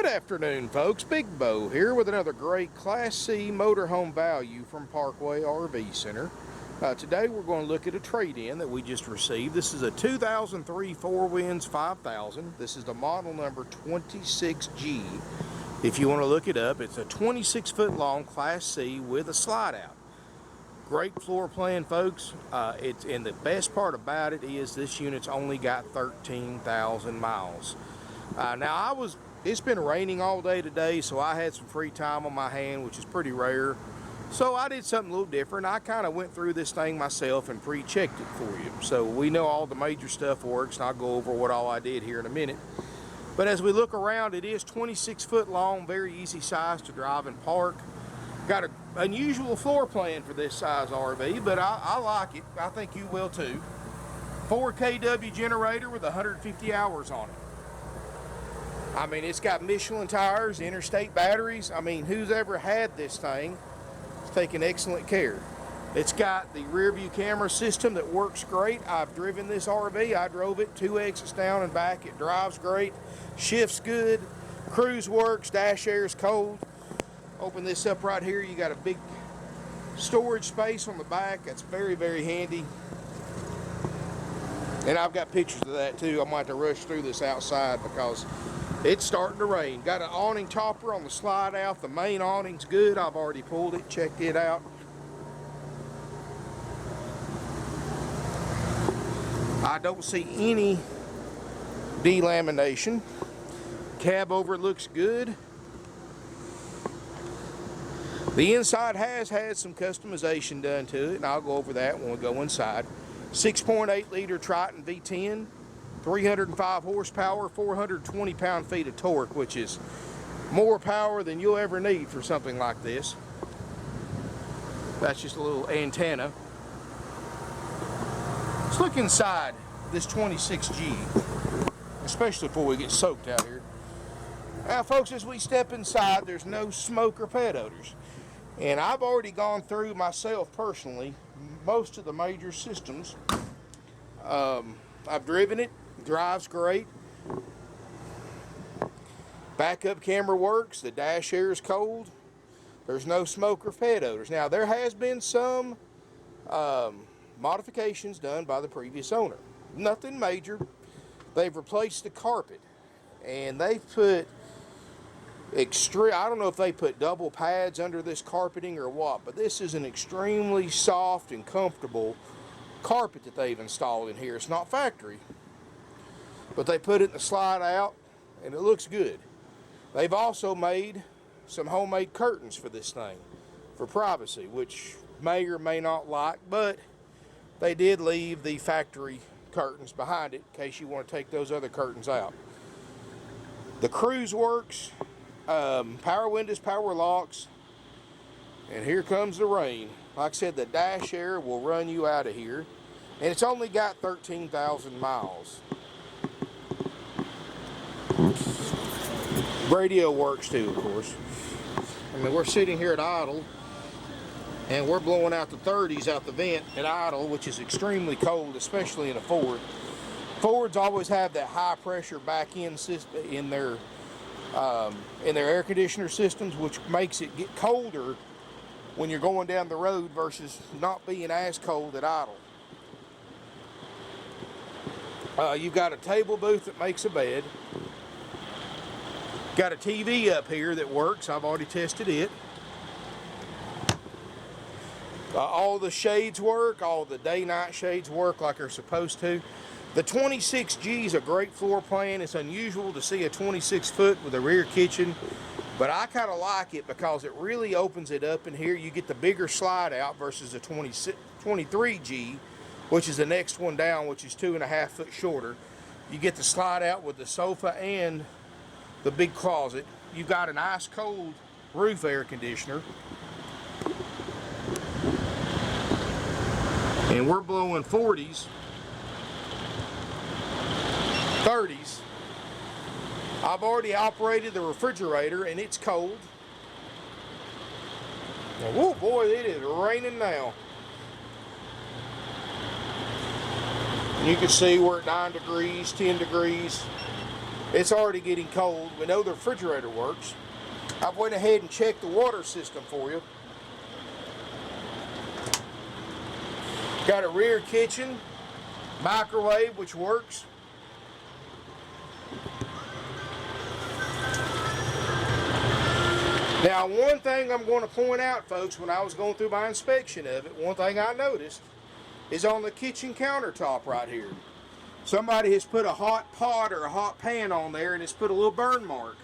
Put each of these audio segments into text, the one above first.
Good afternoon, folks. Big Bo here with another great Class C motorhome value from Parkway RV Center. Today we're going to look at a trade-in that we just received. This is a 2003 4Winds 5000. This is the model number 26G. If you want to look it up, it's a 26-foot long Class C with a slide-out. Great floor plan, folks. And the best part about it is this unit's only got 13,000 miles. It's been raining all day today, so I had some free time on my hand, which is pretty rare. So I did something a little different. I kind of went through this thing myself and pre-checked it for you. So we know all the major stuff works, and I'll go over what all I did here in a minute. But as we look around, it is 26 foot long, very easy size to drive and park. Got an unusual floor plan for this size RV, but I like it. I think you will too. 4 kW generator with 150 hours on it. I mean, it's got Michelin tires, interstate batteries. I mean, who's ever had this thing is taking excellent care. It's got the rear view camera system that works great. I've driven this RV. I drove it 2 exits down and back. It drives great, shifts good, cruise works, dash air is cold. Open this up right here. You got a big storage space on the back. That's very, very handy. And I've got pictures of that too. I might have to rush through this outside because it's starting to rain. Got an awning topper on the slide out. The main awning's good. I've already pulled it, checked it out. I don't see any delamination. Cab over looks good. The inside has had some customization done to it, and I'll go over that when we go inside. 6.8 liter Triton V-10. 305 horsepower, 420 pound-feet of torque, which is more power than you'll ever need for something like this. That's just a little antenna. Let's look inside this 26G, especially before we get soaked out here. Now, folks, as we step inside, there's no smoke or pet odors. And I've already gone through myself personally most of the major systems. I've driven it. Drives great. Backup camera works. The dash air is cold. There's no smoke or pet odors. Now, there has been some modifications done by the previous owner. Nothing major. They've replaced the carpet, and they've put I don't know if they put double pads under this carpeting or what, but this is an extremely soft and comfortable carpet that they've installed in here. It's not factory, but they put it in the slide out, and it looks good. They've also made some homemade curtains for this thing for privacy, which may or may not like, but they did leave the factory curtains behind it in case you want to take those other curtains out. The cruise works, power windows, power locks, and here comes the rain. Like I said, the dash air will run you out of here, and it's only got 13,000 miles. Radio works too, of course. I mean, we're sitting here at idle, and we're blowing out the 30s out the vent at idle, which is extremely cold, especially in a Ford. Fords always have that high pressure back end system in their air conditioner systems, which makes it get colder when you're going down the road versus not being as cold at idle. You've got a table booth that makes a bed. Got a TV up here that works. I've already tested it. All the shades work. All the day-night shades work like they're supposed to. The 26G is a great floor plan. It's unusual to see a 26-foot with a rear kitchen, but I kind of like it because it really opens it up in here. You get the bigger slide out versus the 23G, which is the next one down, which is 2.5 foot shorter. You get the slide out with the sofa and the big closet. You got an ice cold roof air conditioner, and we're blowing 40s, 30s. I've already operated the refrigerator, and it's cold. Oh boy, it is raining now. You can see we're at 9 degrees, 10 degrees. It's already getting cold. We know the refrigerator works. I've went ahead and checked the water system for you. Got a rear kitchen, microwave which works. Now, one thing I'm going to point out, folks, when I was going through my inspection of it, one thing I noticed is on the kitchen countertop right here. Somebody has put a hot pot or a hot pan on there and it's put a little burn mark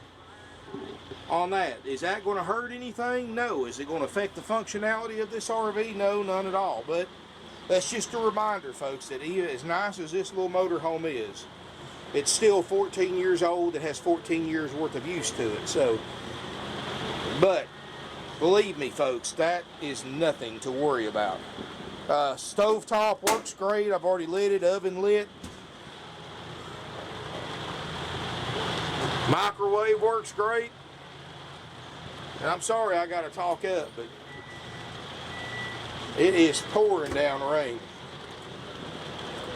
on that. Is that going to hurt anything? No. Is it going to affect the functionality of this RV? No, none at all. But that's just a reminder, folks, that even as nice as this little motorhome is, it's still 14 years old and has 14 years worth of use to it. So, but believe me, folks, that is nothing to worry about. Stovetop works great. I've already lit it, oven lit. Microwave works great. And I'm sorry I got to talk up, but it is pouring down rain.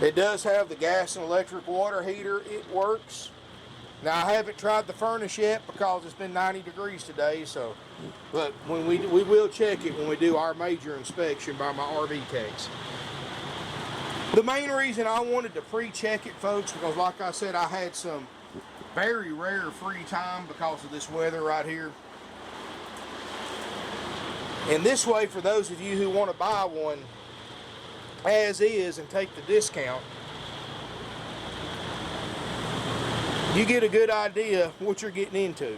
It does have the gas and electric water heater. It works. Now, I haven't tried the furnace yet because it's been 90 degrees today, so, but when we will check it when we do our major inspection by my RV techs. The main reason I wanted to pre-check it, folks, because like I said, I had some very rare free time because of this weather right here. And this way, for those of you who want to buy one as is and take the discount, you get a good idea what you're getting into.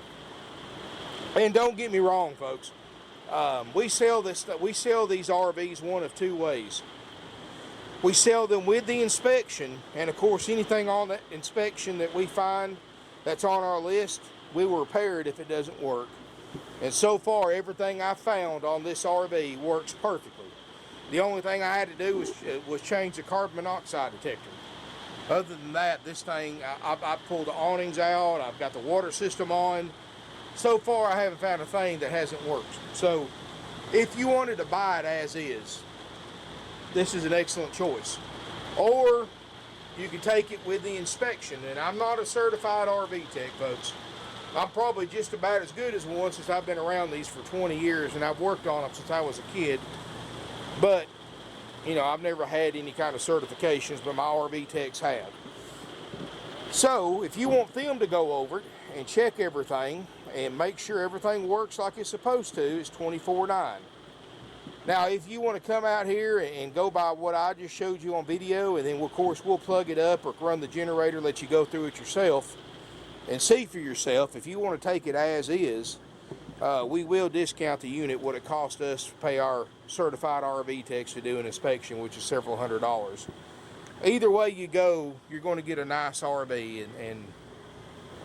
And don't get me wrong, folks. We sell these RVs one of two ways. We sell them with the inspection, and of course, anything on that inspection that we find that's on our list, we will repair it if it doesn't work. And so far, everything I found on this RV works perfectly. The only thing I had to do was change the carbon monoxide detector. Other than that, this thing, I pulled the awnings out, I've got the water system on. So far, I haven't found a thing that hasn't worked. So, if you wanted to buy it as is, this is an excellent choice. Or, you can take it with the inspection. And I'm not a certified RV tech, folks. I'm probably just about as good as one since I've been around these for 20 years, and I've worked on them since I was a kid. But, you know, I've never had any kind of certifications, but my RV techs have. So, if you want them to go over it and check everything and make sure everything works like it's supposed to, it's $24.09. Now, if you want to come out here and go by what I just showed you on video, and then, of course, we'll plug it up or run the generator, let you go through it yourself and see for yourself. If you want to take it as is, we will discount the unit what it cost us to pay our certified RV techs to do an inspection, which is several $100s. Either way you go, you're going to get a nice RV. And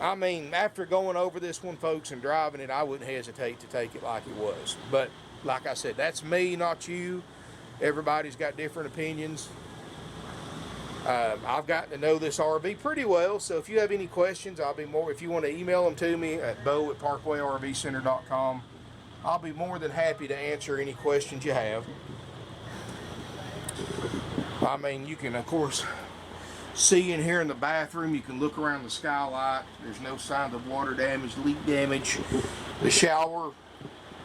I mean, after going over this one, folks, and driving it, I wouldn't hesitate to take it like it was. But like I said, that's me, not you. Everybody's got different opinions. I've gotten to know this RV pretty well, so if you have any questions, if you want to email them to me at bo@parkwayrvcenter.com, I'll be more than happy to answer any questions you have. I mean, you can, of course, see in here in the bathroom. You can look around the skylight. There's no signs of water damage, leak damage. The shower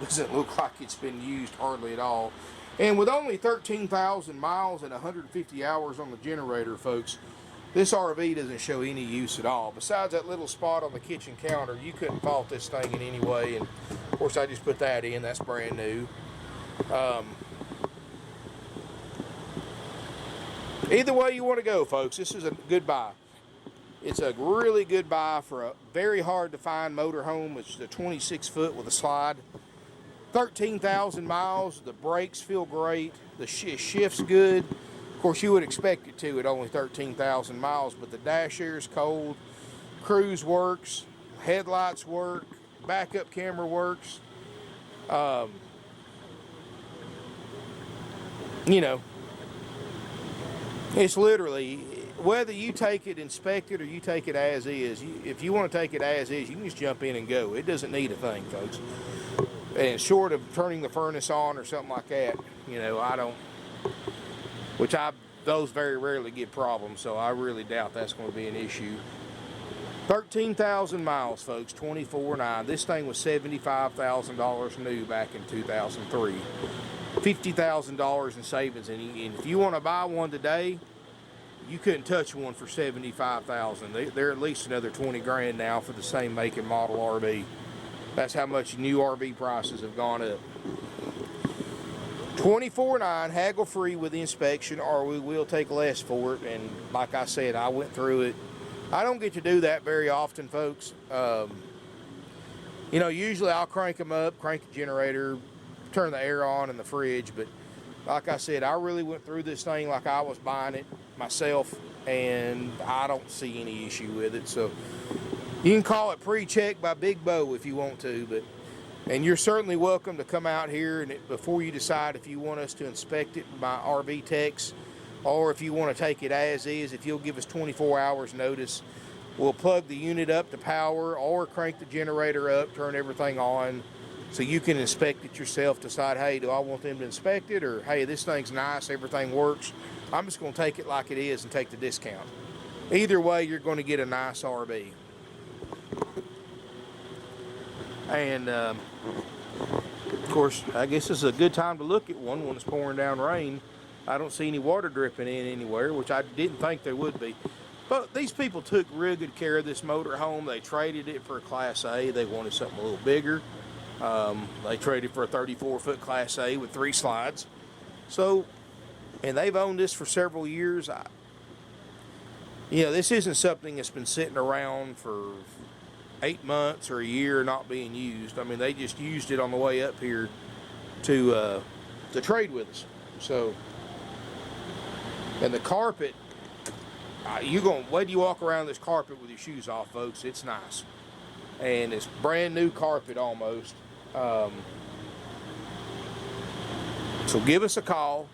doesn't look like it's been used hardly at all. And with only 13,000 miles and 150 hours on the generator, folks, this RV doesn't show any use at all. Besides that little spot on the kitchen counter, you couldn't fault this thing in any way. And, of course, I just put that in. That's brand new. Either way you want to go, folks, this is a good buy. It's a really good buy for a very hard-to-find motorhome. It's the 26-foot with a slide. 13,000 miles, the brakes feel great, the shift's good. Of course, you would expect it to at only 13,000 miles, but the dash air is cold, cruise works, headlights work, backup camera works. You know, it's literally, whether you take it inspected or you take it as is, if you want to take it as is, you can just jump in and go. It doesn't need a thing, folks. And short of turning the furnace on or something like that, you know, those very rarely give problems, so I really doubt that's going to be an issue. 13,000 miles, folks, 24.9. This thing was $75,000 new back in 2003. $50,000 in savings, and if you want to buy one today, you couldn't touch one for $75,000. They're at least another 20 grand now for the same make and model RV. That's how much new RV prices have gone up. 24.9, haggle free with inspection, or we will take less for it. And like I said, I went through it. I don't get to do that very often, folks. You know, usually I'll crank them up, crank the generator, turn the air on in the fridge, but like I said, I really went through this thing like I was buying it myself, and I don't see any issue with it. So you can call it pre-check by Big Bo if you want to, and you're certainly welcome to come out here, and before you decide if you want us to inspect it, my RV techs, or if you want to take it as is, if you'll give us 24 hours notice, we'll plug the unit up to power or crank the generator up, turn everything on, so you can inspect it yourself, decide, hey, do I want them to inspect it, or hey, this thing's nice, everything works, I'm just going to take it like it is and take the discount. Either way, you're going to get a nice RV. And of course, I guess this is a good time to look at one when it's pouring down rain. I don't see any water dripping in anywhere, which I didn't think there would be. But these people took real good care of this motorhome. They traded it for a Class A. They wanted something a little bigger. They traded for a 34-foot Class A with 3 slides. So, and they've owned this for several years. You know, this isn't something that's been sitting around for 8 months or a year not being used. I mean, they just used it on the way up here to trade with us. So, and the carpet, wait till you walk around this carpet with your shoes off, folks. It's nice. And it's brand new carpet almost. So give us a call.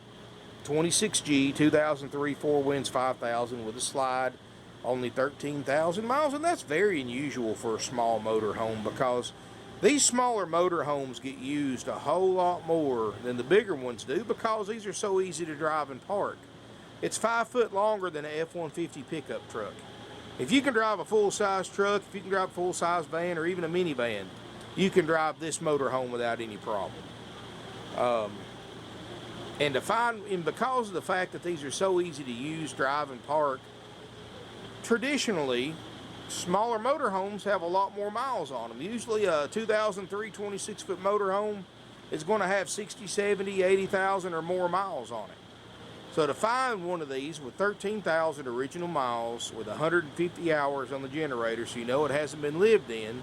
26G, 2003 4 Winds 5000 with a slide. Only 13,000 miles, and that's very unusual for a small motorhome, because these smaller motorhomes get used a whole lot more than the bigger ones do, because these are so easy to drive and park. It's 5 foot longer than an F-150 pickup truck. If you can drive a full-size truck, if you can drive a full-size van, or even a minivan, you can drive this motorhome without any problem. And because of the fact that these are so easy to use, drive, and park, traditionally, smaller motorhomes have a lot more miles on them. Usually a 2003 26-foot motorhome is going to have 60, 70, 80,000 or more miles on it. So to find one of these with 13,000 original miles with 150 hours on the generator, so you know it hasn't been lived in,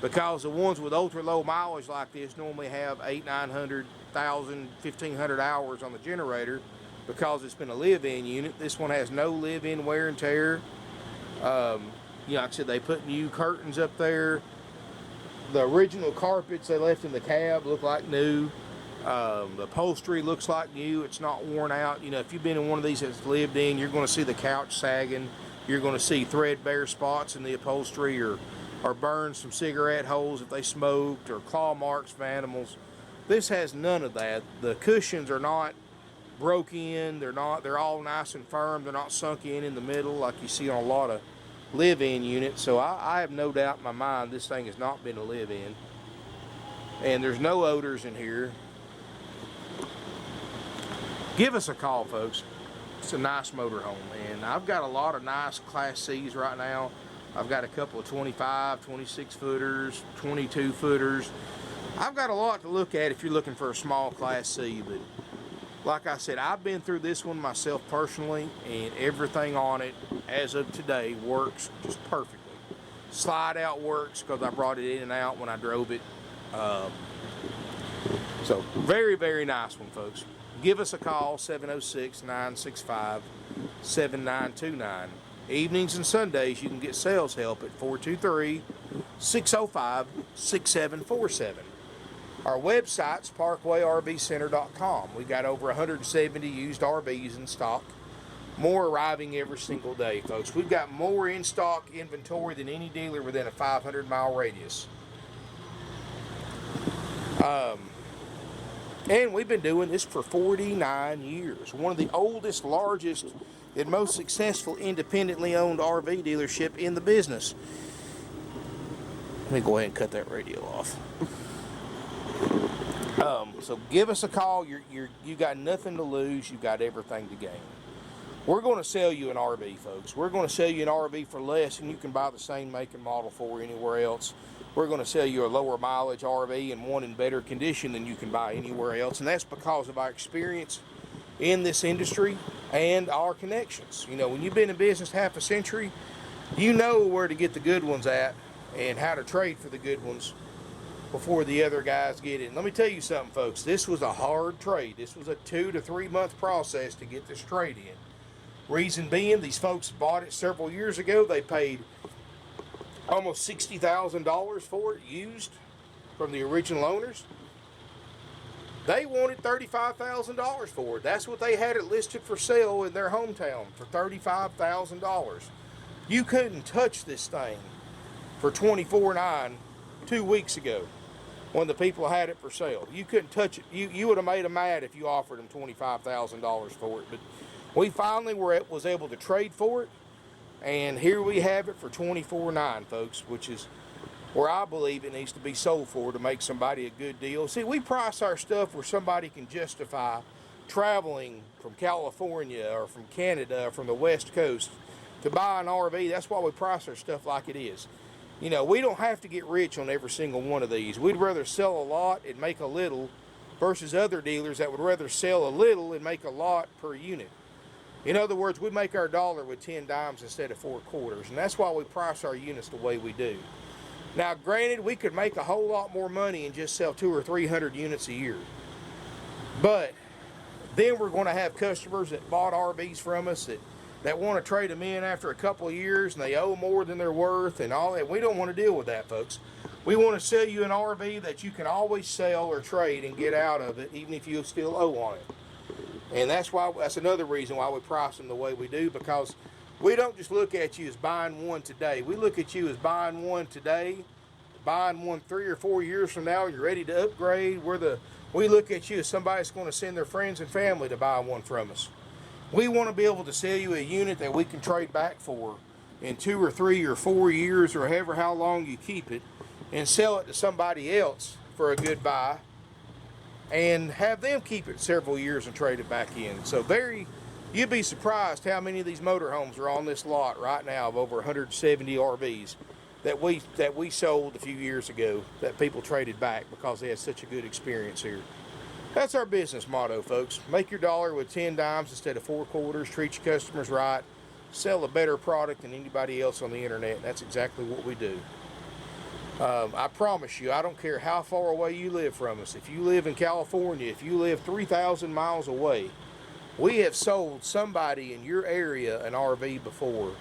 because the ones with ultra low mileage like this normally have 800, 900, 1,000, 1,500 hours on the generator because it's been a live-in unit. This one has no live-in wear and tear. You know, like I said, they put new curtains up there. The original carpets they left in the cab look like new. The upholstery looks like new. It's not worn out. You know, if you've been in one of these that's lived in, you're going to see the couch sagging. You're going to see threadbare spots in the upholstery, or burns from cigarette holes if they smoked, or claw marks from animals. This has none of that. The cushions are not broke in. They're all nice and firm. They're not sunk in the middle like you see on a lot of live-in units. So I have no doubt in my mind this thing has not been a live-in. And there's no odors in here. Give us a call, folks. It's a nice motorhome, and I've got a lot of nice Class C's right now. I've got a couple of 25, 26 footers, 22 footers. I've got a lot to look at if you're looking for a small Class C, but like I said, I've been through this one myself personally, and everything on it as of today works just perfectly. Slide out works because I brought it in and out when I drove it. So very, very nice one, folks. Give us a call, 706-965-7929. Evenings and Sundays, you can get sales help at 423-605-6747. Our website's parkwayrvcenter.com. We got over 170 used RVs in stock. More arriving every single day, folks. We've got more in stock inventory than any dealer within a 500-mile radius. And we've been doing this for 49 years. One of the oldest, largest and most successful independently owned RV dealership in the business. Let me go ahead and cut that radio off. So give us a call. You got nothing to lose. You got everything to gain. We're going to sell you an RV, folks. We're going to sell you an RV for less than you can buy the same make and model for anywhere else. We're going to sell you a lower mileage RV and one in better condition than you can buy anywhere else. And that's because of our experience in this industry and our connections. You know, when you've been in business half a century, you know where to get the good ones at and how to trade for the good ones before the other guys get it. And let me tell you something, folks. This was a hard trade. This was a 2 to 3 month process to get this trade in. Reason being, these folks bought it several years ago. They paid almost $60,000 for it, used from the original owners. They wanted $35,000 for it. That's what they had it listed for sale in their hometown, for $35,000. You couldn't touch this thing for $24,900 2 weeks ago when the people had it for sale. You couldn't touch it. You would have made them mad if you offered them $25,000 for it. But we finally was able to trade for it, and here we have it for $24,900, folks, which is where I believe it needs to be sold for to make somebody a good deal. See, we price our stuff where somebody can justify traveling from California or from Canada or from the West Coast to buy an RV. That's why we price our stuff like it is. You know, we don't have to get rich on every single one of these. We'd rather sell a lot and make a little versus other dealers that would rather sell a little and make a lot per unit. In other words, we make our dollar with 10 dimes instead of 4 quarters, and that's why we price our units the way we do. Now, granted, we could make a whole lot more money and just sell 200 or 300 units a year. But then we're going to have customers that bought RVs from us that want to trade them in after a couple of years, and they owe more than they're worth and all that. We don't want to deal with that, folks. We want to sell you an RV that you can always sell or trade and get out of it, even if you still owe on it. And that's another reason why we price them the way we do, because we don't just look at you as buying one today. We look at you as buying one today, buying one 3 or 4 years from now, and you're ready to upgrade. We look at you as somebody that's going to send their friends and family to buy one from us. We want to be able to sell you a unit that we can trade back for in 2 or 3 or 4 years, or however how long you keep it, and sell it to somebody else for a good buy, and have them keep it several years and trade it back in. So you'd be surprised how many of these motorhomes are on this lot right now of over 170 RVs that we sold a few years ago that people traded back because they had such a good experience here. That's our business motto, folks. Make your dollar with 10 dimes instead of 4 quarters. Treat your customers right. Sell a better product than anybody else on the internet. That's exactly what we do. I promise you, I don't care how far away you live from us. If you live in California, if you live 3,000 miles away, we have sold somebody in your area an RV before.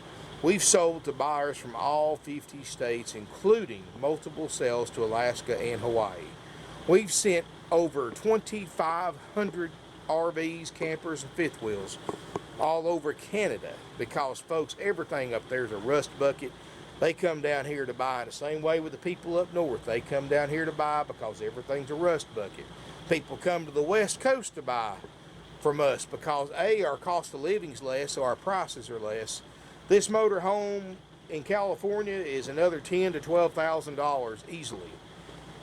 We've sold to buyers from all 50 states, including multiple sales to Alaska and Hawaii. We've sent over 2,500 RVs, campers, and fifth wheels all over Canada because, folks, everything up there is a rust bucket. They come down here to buy. The same way with the people up north. They come down here to buy because everything's a rust bucket. People come to the West Coast to buy from us because, A, our cost of living's less, so our prices are less. This motorhome in California is another $10,000 to $12,000 easily.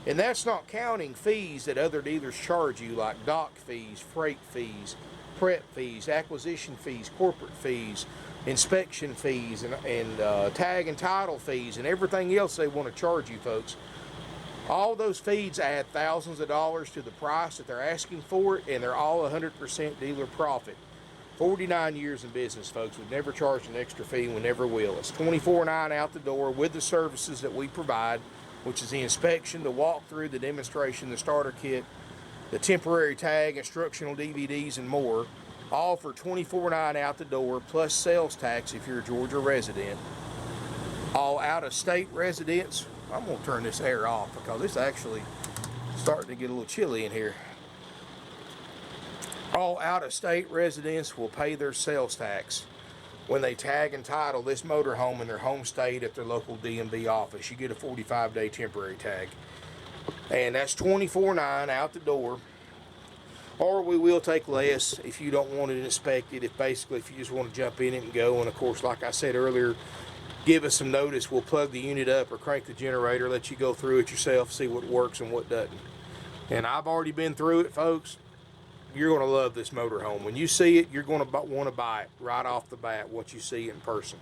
And that's not counting fees that other dealers charge you, like dock fees, freight fees, prep fees, acquisition fees, corporate fees, inspection fees, and tag and title fees, and everything else they want to charge you, folks. All those fees add thousands of dollars to the price that they're asking for it, and they're all 100% dealer profit. 49 years in business, folks. We've never charged an extra fee, and we never will. It's $24,900 out the door with the services that we provide, which is the inspection, the walkthrough, the demonstration, the starter kit, the temporary tag, instructional DVDs, and more, all for $24,900 out the door, plus sales tax if you're a Georgia resident. All out-of-state residents, I'm going to turn this air off because it's actually starting to get a little chilly in here. All out-of-state residents will pay their sales tax when they tag and title this motorhome in their home state at their local DMV office. You get a 45-day temporary tag. And that's $24,900 out the door. or we will take less if you don't want it inspected. If you just want to jump in it and go. And of course, like I said earlier, give us some notice. We'll plug the unit up or crank the generator, let you go through it yourself, see what works and what doesn't. And I've already been through it, folks. You're going to love this motorhome. When you see it, you're going to want to buy it right off the bat once you see it in person.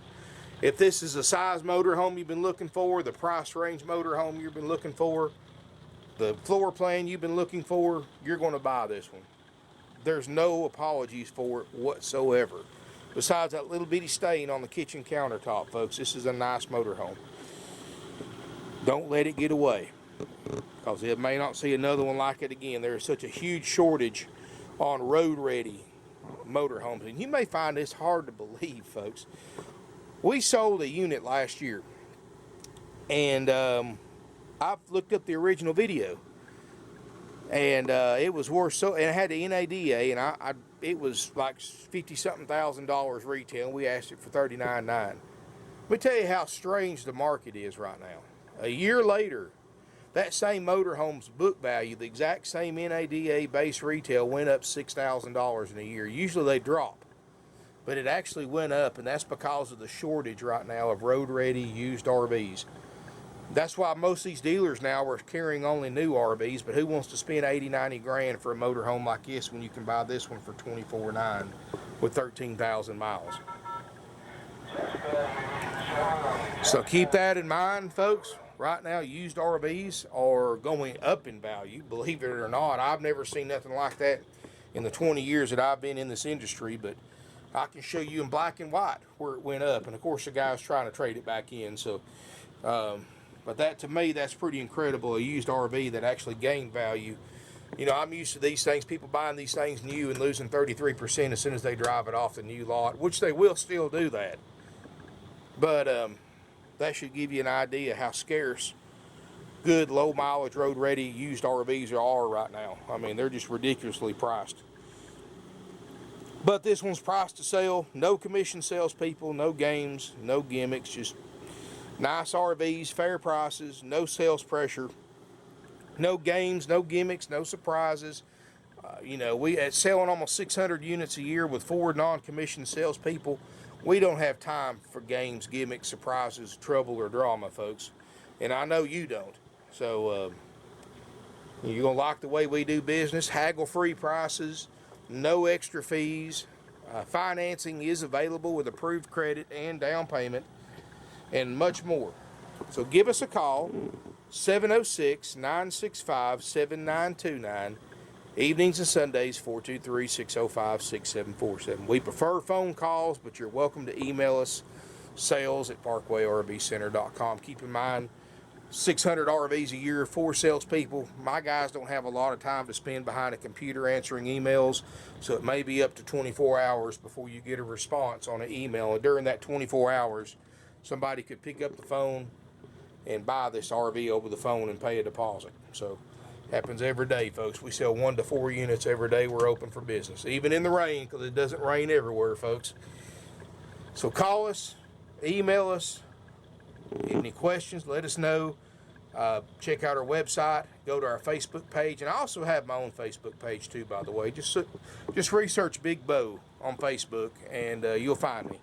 If this is the size motorhome you've been looking for, the price range motorhome you've been looking for, the floor plan you've been looking for, you're going to buy this one. There's no apologies for it whatsoever. Besides that little bitty stain on the kitchen countertop, folks, this is a nice motorhome. Don't let it get away, because it may not see another one like it again. There is such a huge shortage on road-ready motorhomes. And you may find this hard to believe, folks. We sold a unit last year, and I've looked up the original video, and it was worth and it had the NADA, and it was like $50-something thousand retail, and we asked it for $39,900. Let me tell you how strange the market is right now. A year later, that same motorhome's book value, the exact same NADA base retail, went up $6,000 in a year. Usually they drop, but it actually went up, and that's because of the shortage right now of road-ready used RVs. That's why most of these dealers now are carrying only new RVs, but who wants to spend 80, 90 grand for a motorhome like this when you can buy this one for $24,900 with 13,000 miles? So keep that in mind, folks. Right now, used RVs are going up in value, believe it or not. I've never seen nothing like that in the 20 years that I've been in this industry, but I can show you in black and white where it went up. And of course, the guy's trying to trade it back in. So, but that, to me, that's pretty incredible, a used RV that actually gained value. You know, I'm used to these things, people buying these things new and losing 33% as soon as they drive it off the new lot, which they will still do that. But that should give you an idea how scarce good low mileage road ready used RVs are right now. I mean, they're just ridiculously priced. But this one's priced to sell. No commission salespeople, no games, no gimmicks, just nice RVs, fair prices, no sales pressure, no games, no gimmicks, no surprises. You know, we at selling almost 600 units a year with 4 non-commissioned salespeople. We don't have time for games, gimmicks, surprises, trouble, or drama, folks. And I know you don't. So you're going to like the way we do business. Haggle-free prices, no extra fees. Financing is available with approved credit and down payment, and much more. So give us a call, 706-965-7929. Evenings and Sundays, 423-605-6747. We prefer phone calls, but you're welcome to email us, sales@parkwayrvcenter.com. Keep in mind, 600 RVs a year, 4 salespeople. My guys don't have a lot of time to spend behind a computer answering emails, so it may be up to 24 hours before you get a response on an email. And during that 24 hours, somebody could pick up the phone and buy this RV over the phone and pay a deposit. So happens every day, folks. We sell 1 to 4 units every day. We're open for business, even in the rain, because it doesn't rain everywhere, folks. So call us, email us. Any questions, let us know. Check out our website, go to our Facebook page, and I also have my own Facebook page too, by the way. Just research Big Bo on Facebook, and you'll find me.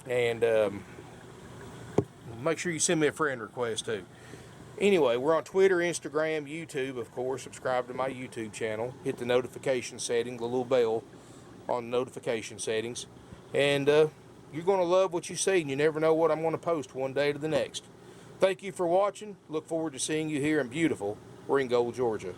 And make sure you send me a friend request too. Anyway, we're on Twitter, Instagram, YouTube, of course. Subscribe to my YouTube channel. Hit the notification setting, the little bell on notification settings. And you're going to love what you see, and you never know what I'm going to post one day to the next. Thank you for watching. Look forward to seeing you here in beautiful Ringgold, Georgia.